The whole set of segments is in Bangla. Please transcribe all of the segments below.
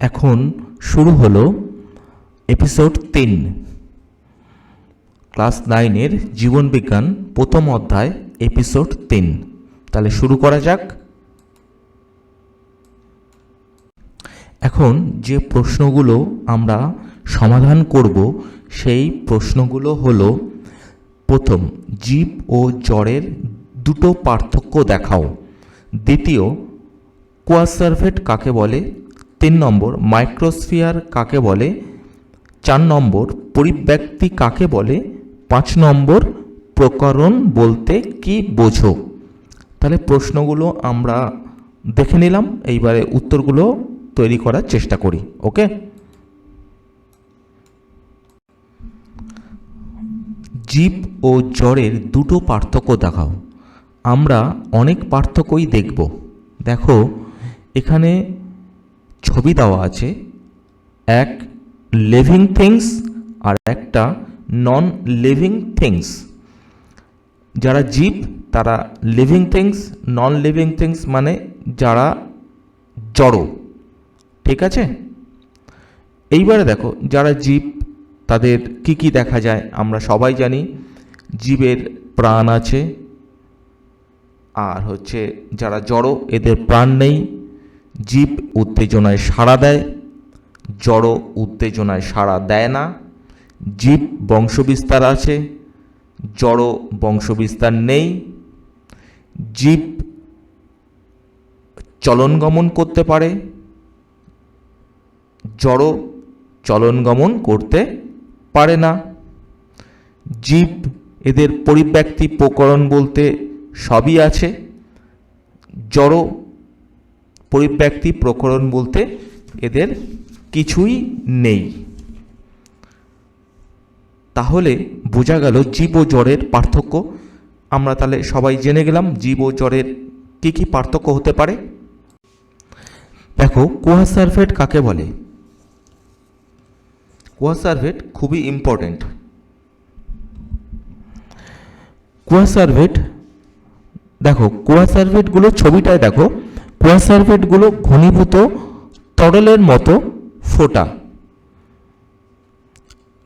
এখন শুরু হলো এপিসোড 3, ক্লাস 9-এর জীবনবিজ্ঞান প্রথম অধ্যায় এপিসোড 3। তাহলে শুরু করা যাক। এখন যে প্রশ্নগুলো আমরা সমাধান করব সেই প্রশ্নগুলো হলো: প্রথম, জীব ও জড়ের দুটো পার্থক্য দেখাও। দ্বিতীয়, কোয়াসার্ভেট কাকে বলে। 3 নম্বর, মাইক্রোস্ফিয়ার কাকে বলে। 4 নম্বর, পরিব্যক্তি কাকে বলে। 5 নম্বর, প্রকরণ বলতে কি বোঝো। তাহলে প্রশ্নগুলো আমরা দেখে নিলাম, এইবারে উত্তরগুলো তৈরি করার চেষ্টা করি। ওকে, জীব ও জড়ের দুটো পার্থক্য দেখাও। আমরা অনেক পার্থক্যই দেখব। দেখো, এখানে ছবি দেওয়া আছে, এক লিভিং থিংস আর একটা নন লিভিং থিংস। যারা জীব তারা living things, non living things মানে যারা জড়। ঠিক আছে, এইবারে দেখো যারা জীব তাদের কি কি দেখা যায়। আমরা সবাই জানি জীবের প্রাণ আছে, আর যারা জড় এদের প্রাণ নেই। জীব উত্তেজনায় সাড়া দেয়, জড় উত্তেজনায় সাড়া দেয় না। জীব বংশবিস্তার আছে, জড় বংশবিস্তার নেই। জীব চলন গমন করতে পারে, জড় চলন গমন করতে পারে না। জীব এদের পরিব্যক্তি প্রকরণ বলতে সবই আছে, জড় পরিব্যক্তি প্রকরণ বলতে এদের কিছুই নেই। তাহলে বোঝা গেল জীব ও জড়ের পার্থক্য। আমরা তাহলে সবাই জেনে গেলাম জীব ও জড়ের কি কি পার্থক্য হতে পারে। দেখো, কোয়াসার্ভেট কাকে বলে। কোয়াসার্ভেট খুবই ইম্পর্টেন্ট। কোয়াসার্ভেট, দেখো কোয়াসার্ভেটগুলো ছবিটায় দেখো, কোয়াসার্ভেটগুলো ঘনীভূত তরলের মতো ফোঁটা,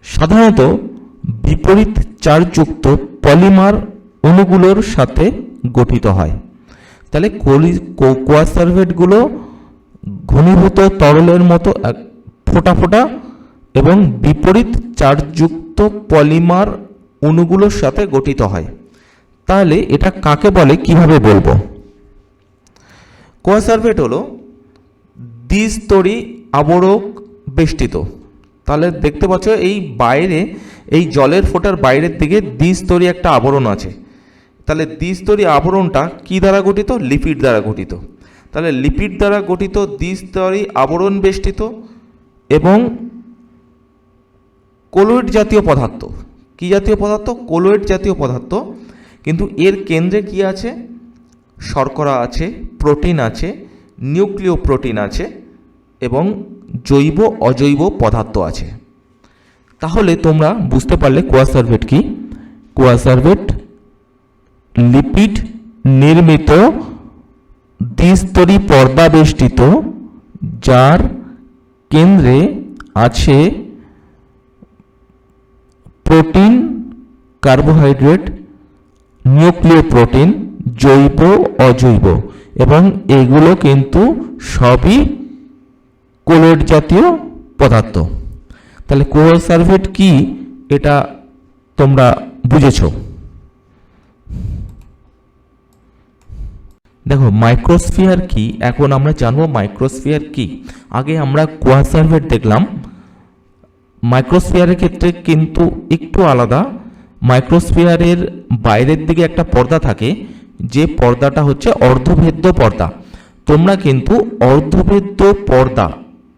সাধারণত বিপরীত চার্জযুক্ত পলিমার অণুগুলোর সাথে গঠিত হয়। তাহলে কোয়াসার্ভেটগুলো ঘনীভূত তরলের মতো ফোঁটা ফোঁটা এবং বিপরীত চার্জযুক্ত পলিমার অণুগুলোর সাথে গঠিত হয়। তাহলে এটা কাকে বলে কিভাবে বলবো। কোয়াসার্ভেট হলো দ্বিস্তরী আবরক বেষ্টিত। তাহলে দেখতে পাচ্ছ এই বাইরে, এই জলের ফোঁটার বাইরের দিকে দ্বিস্তরী একটা আবরণ আছে। তাহলে দ্বিস্তরী আবরণটা কি দ্বারা গঠিত? লিপিড দ্বারা গঠিত। তাহলে লিপিড দ্বারা গঠিত দ্বিস্তরী আবরণ বেষ্টিত এবং কোলয়েড জাতীয় পদার্থ। কি জাতীয় পদার্থ? কোলয়েড জাতীয় পদার্থ। কিন্তু এর কেন্দ্রে কি আছে? শর্করা আছে, প্রোটিন আছে, নিউক্লিয় প্রোটিন আছে এবং জৈব অজৈব পদার্থ আছে। তাহলে তোমরা বুঝতে পারলে কোয়াসার্ভেট কি। কোয়াসার্ভেট লিপিড নির্মিত দ্বিস্তরী পর্দা বেষ্টিত, যার কেন্দ্রে আছে প্রোটিন, কার্বোহাইড্রেট, নিউক্লিয় প্রোটিন, জৈব অজৈব, এবং এগুলো কিন্তু সবই কোলয়েড জাতীয় পদার্থ। তাহলে কোয়াসার্ভেট কি এটা তোমরা বুঝেছো। দেখো, মাইক্রোস্ফিয়ার কি এখন আমরা জানবো। মাইক্রোস্ফিয়ার কি, আগে আমরা কোয়াসার্ভেট দেখলাম। মাইক্রোস্ফিয়ারের ক্ষেত্রে কিন্তু একটু আলাদা। মাইক্রোস্ফিয়ারের বাইরের দিকে একটা পর্দা থাকে, যে পর্দাটা হচ্ছে অর্ধভেদ্য পর্দা। তোমরা কিন্তু অর্ধভেদ্য পর্দা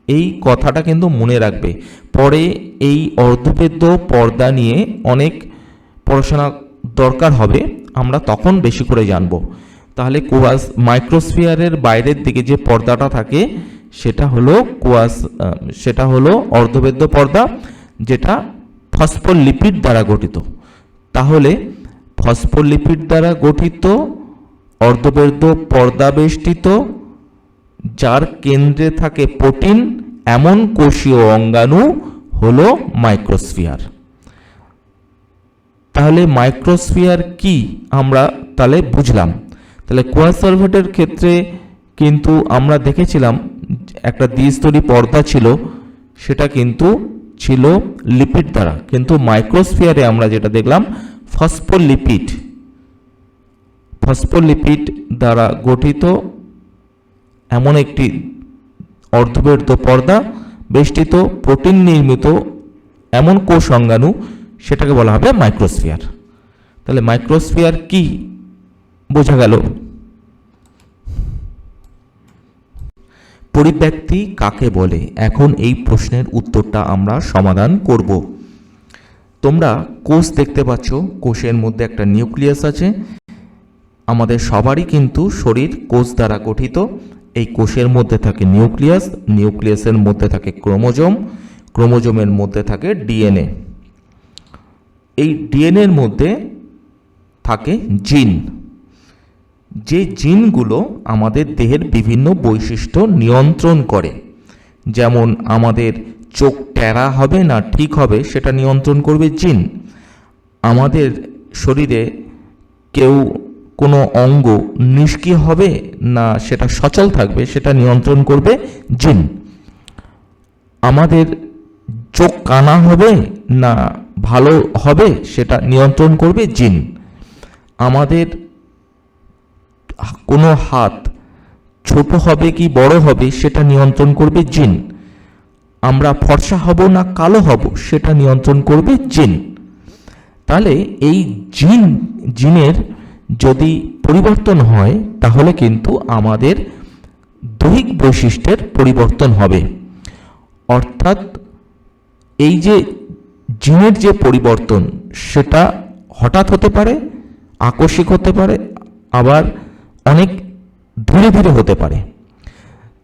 এই কথাটা কিন্তু মনে রাখবে। পরে এই অর্ধভেদ্য পর্দা নিয়ে অনেক পড়াশোনা দরকার হবে, আমরা তখন বেশি করে জানবো। তাহলে মাইক্রোস্ফিয়ারের বাইরের দিকে যে পর্দাটা থাকে সেটা হলো অর্ধভেদ্য পর্দা, যেটা ফসফোলিপিড দ্বারা গঠিত। তাহলে ফসফোলিপিড দ্বারা গঠিত অর্ধভেদ্য পর্দা বেষ্টিত, যার কেন্দ্রে থাকে প্রোটিন এমন কোষীয় অঙ্গাণু হলো মাইক্রোস্ফিয়ার। তাহলে মাইক্রোস্ফিয়ার কি আমরা তাহলে বুঝলাম। তাহলে কোয়াসার্ভেটের ক্ষেত্রে কিন্তু আমরা দেখেছিলাম একটা দ্বিস্তরী পর্দা ছিল, সেটা কিন্তু ছিল লিপিড দ্বারা, কিন্তু মাইক্রোস্ফিয়ারে আমরা যেটা দেখলাম ফসফোলিপিড দ্বারা গঠিত এমন একটি অর্ধবৃত্ত পর্দা বেষ্টিত প্রোটিন নির্মিত এমন কোষ অঙ্গাণু, সেটাকে বলা হবে মাইক্রোস্ফিয়ার। তাহলে মাইক্রোস্ফিয়ার কি বোঝা গেল। পরিব্যক্তি কাকে বলে, এখন এই প্রশ্নের উত্তরটা আমরা সমাধান করব। তোমরা কোষ দেখতে পাচ্ছ, কোষের মধ্যে একটা নিউক্লিয়াস আছে। আমাদের সবারই কিন্তু শরীর কোষ দ্বারা গঠিত। এই কোষের মধ্যে থাকে নিউক্লিয়াস, নিউক্লিয়াসের মধ্যে থাকে ক্রোমোজোম, ক্রোমোজোমের মধ্যে থাকে ডিএনএ, এই ডিএনএর মধ্যে থাকে জিন। যে জিনগুলো আমাদের দেহের বিভিন্ন বৈশিষ্ট্য নিয়ন্ত্রণ করে, যেমন আমাদের চোখ টেরা হবে না ঠিক হবে সেটা নিয়ন্ত্রণ করবে জিন। আমাদের শরীরে কেউ কোনো অঙ্গ নিষ্ক্রিয় হবে না সেটা সচল থাকবে সেটা নিয়ন্ত্রণ করবে জিন। আমাদের চোখ কানা হবে না ভালো হবে সেটা নিয়ন্ত্রণ করবে জিন। আমাদের কোনো হাত ছোট হবে কি বড় হবে সেটা নিয়ন্ত্রণ করবে জিন। আমরা ফর্সা হব না কালো হব সেটা নিয়ন্ত্রণ করবে জিন। তাহলে এই জিনের যদি পরিবর্তন হয় তাহলে কিন্তু আমাদের দৈহিক বৈশিষ্ট্যের পরিবর্তন হবে। অর্থাৎ এই যে জিনের যে পরিবর্তন সেটা হঠাৎ হতে পারে, আকস্মিক হতে পারে, আবার অনেক ধীরে ধীরে হতে পারে।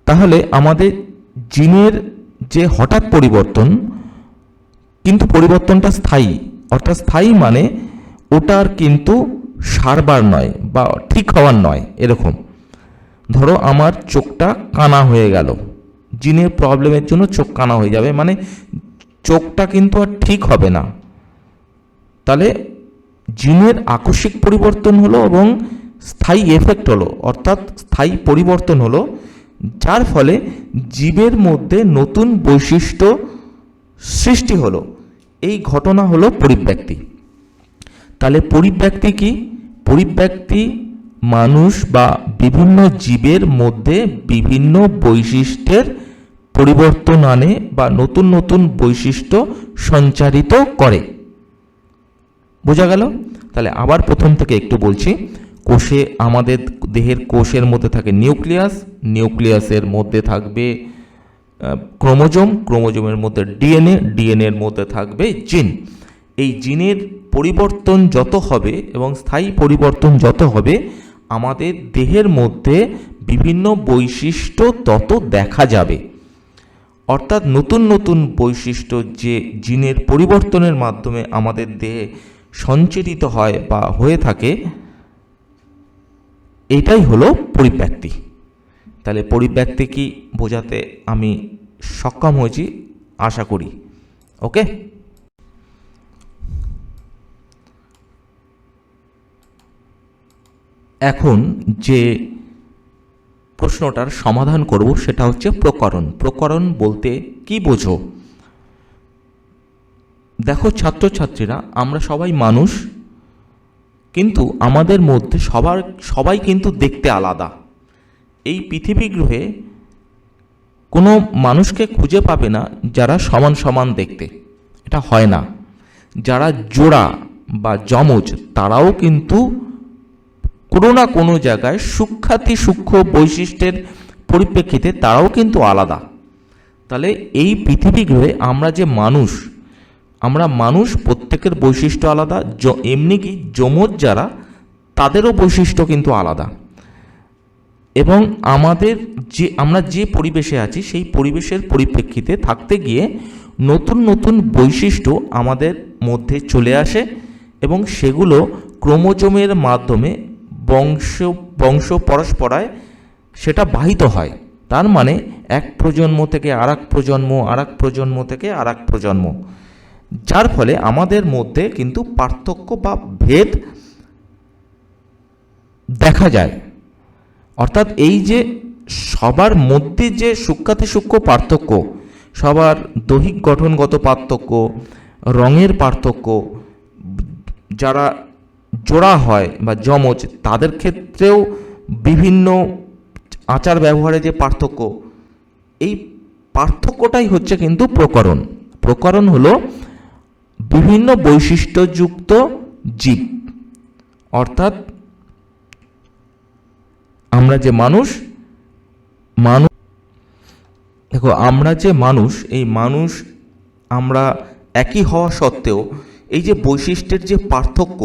তাহলে আমাদের জিনের যে হঠাৎ পরিবর্তন, কিন্তু পরিবর্তনটা স্থায়ী, অর্থাৎ স্থায়ী মানে ওটার কিন্তু সারবার নয় বা ঠিক হওয়ার নয়। এরকম ধরো আমার চোখটা কানা হয়ে গেল, জিনের প্রবলেমের জন্য চোখ কানা হয়ে যাবে, মানে চোখটা কিন্তু আর ঠিক হবে না। তাহলে জিনের আকস্মিক পরিবর্তন হলো এবং স্থায়ী এফেক্ট হলো, অর্থাৎ স্থায়ী পরিবর্তন হলো, যার ফলে জীবের মধ্যে নতুন বৈশিষ্ট্য সৃষ্টি হলো। এই ঘটনা হলো পরিব্যক্তি। তাহলে পরিব্যক্তি কি? পরিব্যক্তি মানুষ বা বিভিন্ন জীবের মধ্যে বিভিন্ন বৈশিষ্ট্যের পরিবর্তন আনে বা নতুন নতুন বৈশিষ্ট্য সঞ্চারিত করে। বোঝা গেল? তাহলে আবার প্রথম থেকে একটু বলছি। কোষে, আমাদের দেহের কোষের মধ্যে থাকে নিউক্লিয়াস, নিউক্লিয়াসের মধ্যে থাকবে ক্রোমোজোম, ক্রোমোজোমের মধ্যে ডিএনএ, ডিএনএর মধ্যে থাকবে জিন। এই জিনের পরিবর্তন যত হবে এবং স্থায়ী পরিবর্তন যত হবে, আমাদের দেহের মধ্যে বিভিন্ন বৈশিষ্ট্য তত দেখা যাবে। অর্থাৎ নতুন নতুন বৈশিষ্ট্য যে জিনের পরিবর্তনের মাধ্যমে আমাদের দেহে সঞ্চারিত হয় বা হয়ে থাকে, এটাই হলো পরিব্যক্তি। তাহলে পরিব্যক্তি কি বোঝাতে আমি সক্ষম হয়েছি আশা করি। ওকে, এখন যে প্রশ্নটার সমাধান করব সেটা হচ্ছে প্রকরণ। প্রকরণ বলতে কি বোঝো? দেখো ছাত্রছাত্রীরা, আমরা সবাই মানুষ, কিন্তু আমাদের মধ্যে সবাই কিন্তু দেখতে আলাদা। এই পৃথিবী গ্রহে কোনো মানুষকে খুঁজে পাবে না যারা সমান সমান দেখতে, এটা হয় না। যারা জোড়া বা যমজ তারাও কিন্তু কোনো না কোনো জায়গায় সূক্ষ্ম বৈশিষ্ট্যের পরিপ্রেক্ষিতে তারাও কিন্তু আলাদা। তাহলে এই পৃথিবী গ্রহে আমরা যে মানুষ, আমরা মানুষ, প্রত্যেকের বৈশিষ্ট্য আলাদা। এমনি কি যমজ যারা, তাদেরও বৈশিষ্ট্য কিন্তু আলাদা। এবং আমরা যে পরিবেশে আছি সেই পরিবেশের পরিপ্রেক্ষিতে থাকতে গিয়ে নতুন নতুন বৈশিষ্ট্য আমাদের মধ্যে চলে আসে এবং সেগুলো ক্রোমোজোমের মাধ্যমে বংশ পরস্পরায় সেটা বাহিত হয়। তার মানে এক প্রজন্ম থেকে আর এক প্রজন্ম, আর এক প্রজন্ম থেকে আর এক প্রজন্ম, যার ফলে আমাদের মধ্যে কিন্তু পার্থক্য বা ভেদ দেখা যায়। অর্থাৎ এই যে সবার মধ্যে যে সূক্ষ্মাতি সূক্ষ্ম পার্থক্য, সবার দৈহিক গঠনগত পার্থক্য, রঙের পার্থক্য, যারা জোড়া হয় বা যমজ তাদের ক্ষেত্রেও বিভিন্ন আচার ব্যবহারে যে পার্থক্য, এই পার্থক্যটাই হচ্ছে কিন্তু প্রকরণ। প্রকরণ হলো বিভিন্ন বৈশিষ্ট্যযুক্ত জীব। অর্থাৎ আমরা যে মানুষ দেখো, আমরা যে মানুষ, এই মানুষ আমরা একই হওয়া সত্ত্বেও এই যে বৈশিষ্ট্যের যে পার্থক্য,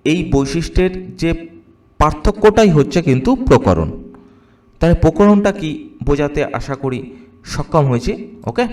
এই বৈশিষ্ট্যের যে পার্থক্যটাই হচ্ছে কিন্তু প্রকরণ। তাই প্রকরণটা কি বোঝাতে আশা করি সক্ষম হয়েছি। ওকে।